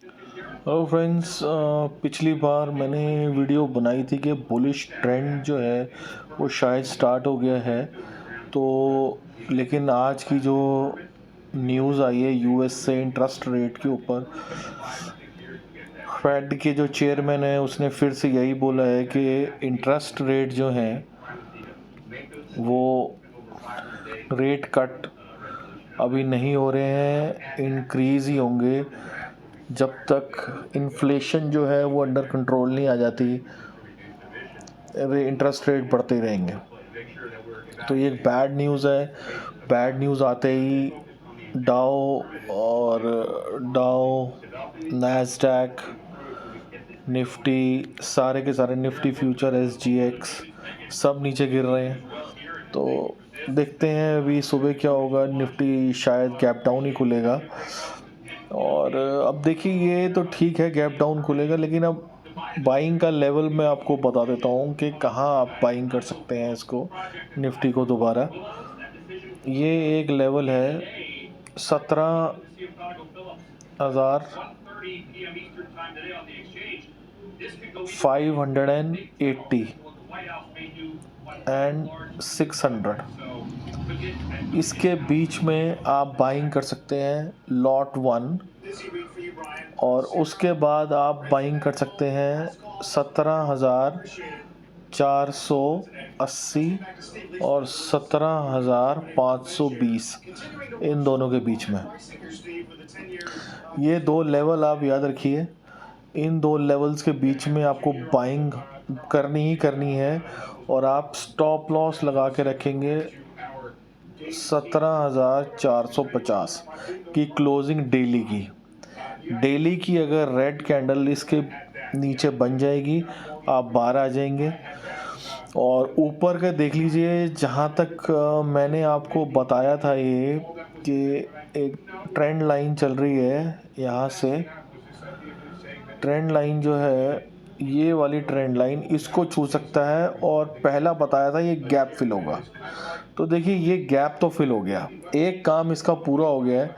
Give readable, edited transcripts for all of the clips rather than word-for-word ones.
Hello friends, पिछली बार मैंने video बनाई थी कि बुलिश ट्रेंड जो है वो शायद स्टार्ट हो गया है। तो लेकिन आज की जो न्यूज़ आई है यूएस से इंटरेस्ट रेट के ऊपर, फेड के जो चेयरमैन है उसने फिर से यही बोला है कि इंटरेस्ट रेट जो है वो रेट कट अभी नहीं हो रहे हैं, इंक्रीज़ ही होंगे जब तक इन्फ्लेशन जो है वो अंडर कंट्रोल नहीं आ जाती। इंटरेस्ट रेट बढ़ते रहेंगे। तो ये एक बैड न्यूज़ है। बैड न्यूज़ आते ही डाउ नैस्डैक निफ्टी, सारे के सारे निफ्टी फ्यूचर SGX सब नीचे गिर रहे हैं। तो देखते हैं अभी सुबह क्या होगा। निफ्टी शायद गैप डाउन ही खुलेगा। और अब देखिए, ये तो ठीक है गैप डाउन खुलेगा, लेकिन अब बाइंग का लेवल मैं आपको बता देता हूँ कि कहाँ आप बाइंग कर सकते हैं इसको, निफ्टी को दोबारा। ये एक लेवल है 17,580 एंड 600, इसके बीच में आप बाइंग कर सकते हैं लॉट 1। और उसके बाद आप बाइंग कर सकते हैं 17,480 और 17,520, इन दोनों के बीच में। ये दो लेवल आप याद रखिए। इन दो लेवल्स के बीच में आपको बाइंग करनी ही करनी है। और आप स्टॉप लॉस लगा के रखेंगे 17,450 की क्लोजिंग डेली की अगर रेड कैंडल इसके नीचे बन जाएगी, आप बाहर आ जाएंगे। और ऊपर का देख लीजिए, जहाँ तक मैंने आपको बताया था ये कि एक ट्रेंड लाइन चल रही है। यहाँ से ट्रेंड लाइन जो है, ये वाली ट्रेंड लाइन इसको छू सकता है। और पहला बताया था ये गैप फिल होगा। तो देखिए, ये गैप तो फिल हो गया, एक काम इसका पूरा हो गया है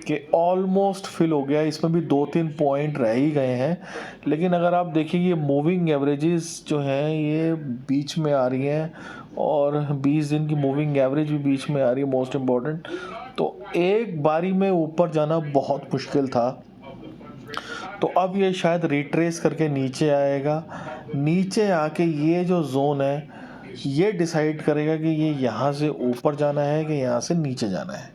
कि ऑलमोस्ट फिल हो गया। इसमें भी 2-3 पॉइंट रह ही गए हैं। लेकिन अगर आप देखिए, ये मूविंग एवरेजेस जो हैं ये बीच में आ रही हैं, और 20 दिन की मूविंग एवरेज भी बीच में आ रही है, मोस्ट इम्पॉर्टेंट। तो एक बारी में ऊपर जाना बहुत मुश्किल था। तो अब ये शायद रिट्रेस करके नीचे आएगा। नीचे आके ये जो जोन है ये डिसाइड करेगा कि ये यहाँ से ऊपर जाना है कि यहाँ से नीचे जाना है।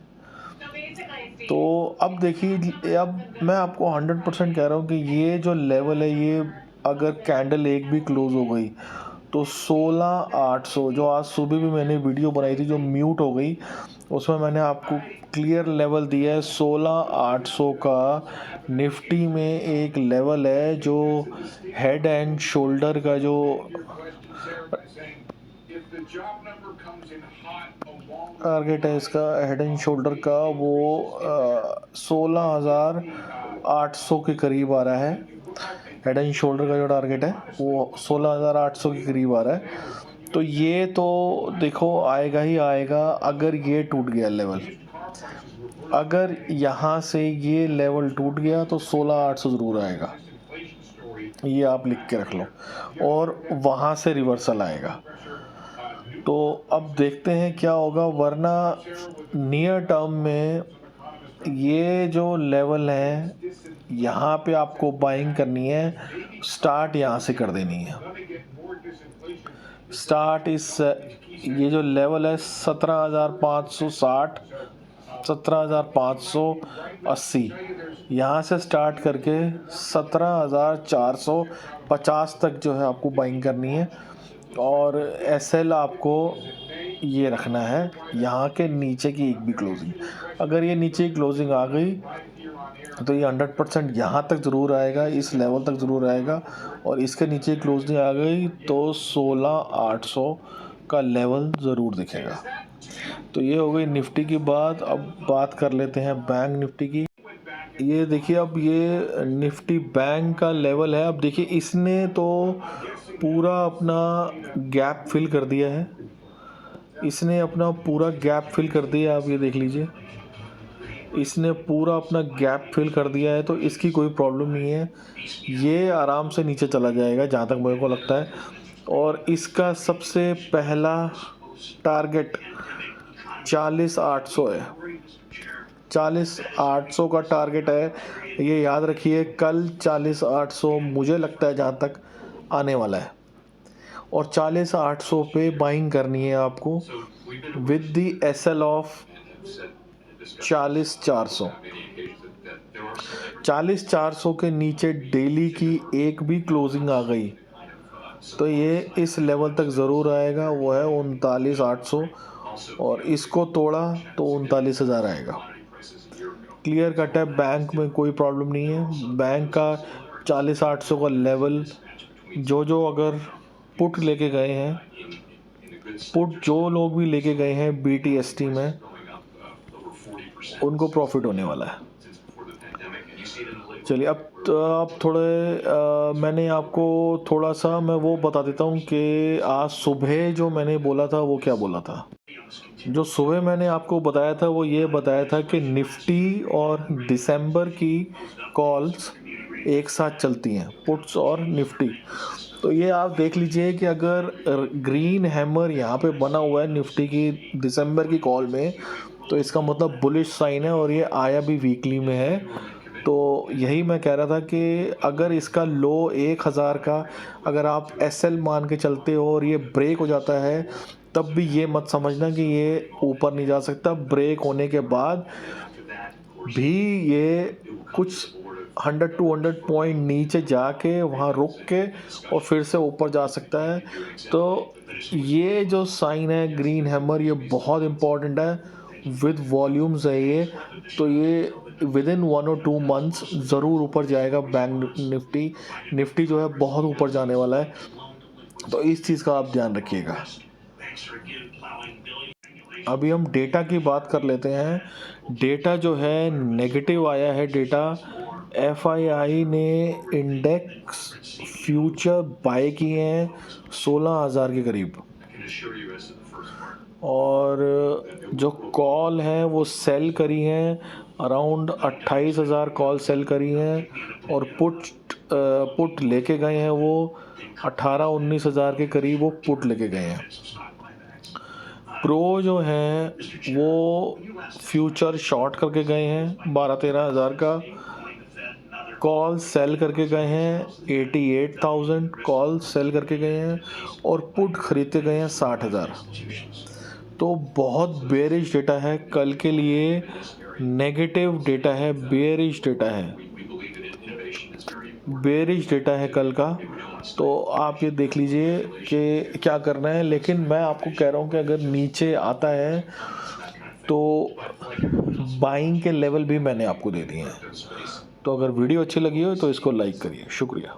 तो अब देखिए, अब मैं आपको 100% कह रहा हूँ कि ये जो लेवल है, ये अगर कैंडल एक भी क्लोज हो गई तो 16,800, जो आज सुबह भी मैंने वीडियो बनाई थी जो म्यूट हो गई, उसमें मैंने आपको क्लियर लेवल दिया है 16,800 का। निफ्टी में एक लेवल है जो हेड एंड शोल्डर का जो टारगेट है, इसका हेड एंड शोल्डर का, वो 16,800 के करीब आ रहा है। हेड एंड शोल्डर का जो टारगेट है वो 16,800 के करीब आ रहा है। तो ये तो देखो आएगा ही आएगा। अगर ये टूट गया लेवल, अगर यहाँ से ये लेवल टूट गया तो 16,800 ज़रूर आएगा, ये आप लिख के रख लो। और वहाँ से रिवर्सल आएगा। तो अब देखते हैं क्या होगा। वरना नियर टर्म में ये जो लेवल है, यहाँ पे आपको बाइंग करनी है। स्टार्ट यहाँ से कर देनी है। स्टार्ट ये जो लेवल है 17,560, 17,580, यहाँ से स्टार्ट करके 17,450 तक जो है आपको बाइंग करनी है। और SL आपको ये रखना है यहाँ के नीचे की एक भी क्लोजिंग। अगर ये नीचे की क्लोजिंग आ गई तो ये 100% यहाँ तक ज़रूर आएगा, इस लेवल तक ज़रूर आएगा। और इसके नीचे क्लोजिंग आ गई तो 16,800 का लेवल ज़रूर दिखेगा। तो ये हो गई निफ्टी की बात। अब बात कर लेते हैं बैंक निफ्टी की। ये देखिए, अब ये निफ्टी बैंक का लेवल है। अब देखिए, इसने तो पूरा अपना गैप फिल कर दिया है। इसने अपना पूरा गैप फिल कर दिया। आप ये देख लीजिए, इसने पूरा अपना गैप फिल कर दिया है, तो इसकी कोई प्रॉब्लम नहीं है, ये आराम से नीचे चला जाएगा जहाँ तक मेरे को लगता है। और इसका सबसे पहला टारगेट 40,800 है, 40,800 का टारगेट है, ये याद रखिए। कल 40,800 मुझे लगता है जहाँ तक आने वाला है, और 40,800 पे बाइंग करनी है आपको विद द SL ऑफ 40,400। 40,400 के नीचे डेली की एक भी क्लोजिंग आ गई तो ये इस लेवल तक ज़रूर आएगा, वो है 39,800, और इसको तोड़ा तो 39,000 आएगा। क्लियर कट है, बैंक में कोई प्रॉब्लम नहीं है। बैंक का 40,800 का लेवल जो अगर पुट लेके गए हैं, पुट जो लोग भी लेके गए हैं BTST में, उनको प्रॉफिट होने वाला है। चलिए अब थोड़े मैंने आपको थोड़ा सा मैं वो बता देता हूँ कि आज सुबह जो मैंने बोला था वो क्या बोला था। जो सुबह मैंने आपको बताया था वो ये बताया था कि निफ्टी और दिसंबर की कॉल्स एक साथ चलती हैं, पुट्स और निफ्टी। तो ये आप देख लीजिए कि अगर ग्रीन हैमर यहाँ पे बना हुआ है निफ्टी की दिसंबर की कॉल में, तो इसका मतलब बुलिश साइन है, और ये आया भी वीकली में है। तो यही मैं कह रहा था कि अगर इसका लो 1,000 का अगर आप SL मान के चलते हो और ये ब्रेक हो जाता है, तब भी ये मत समझना कि ये ऊपर नहीं जा सकता। ब्रेक होने के बाद भी ये कुछ 100-200 पॉइंट नीचे जाके वहाँ रुक के और फिर से ऊपर जा सकता है। तो ये जो साइन है ग्रीन हैमर, ये बहुत इम्पॉर्टेंट है, विद वॉल्यूम्स है ये, तो ये विद इन 1 और 2 मंथ्स ज़रूर ऊपर जाएगा। बैंक निफ्टी जो है बहुत ऊपर जाने वाला है, तो इस चीज़ का आप ध्यान रखिएगा। अभी हम डेटा की बात कर लेते हैं। डेटा जो है नेगेटिव आया है डेटा। FII ने इंडेक्स फ्यूचर बाय किए हैं 16,000 के करीब, और जो कॉल हैं वो सेल करी हैं अराउंड 28,000 कॉल सेल करी हैं, और पुट लेके गए हैं वो 18-19,000 के करीब वो पुट लेके गए हैं। प्रो जो हैं वो फ्यूचर शॉर्ट करके गए हैं 12-13,000 का, कॉल सेल करके गए हैं 88,000 कॉल सेल करके गए हैं, और पुट खरीदते गए हैं 60,000। तो बहुत बेयरिश डेटा है कल के लिए, नेगेटिव डेटा है, बेयरिश डेटा है कल का। तो आप ये देख लीजिए कि क्या करना है। लेकिन मैं आपको कह रहा हूँ कि अगर नीचे आता है तो बाइंग के लेवल भी मैंने आपको दे दिए हैं। तो अगर वीडियो अच्छी लगी हो तो इसको लाइक करिए। शुक्रिया।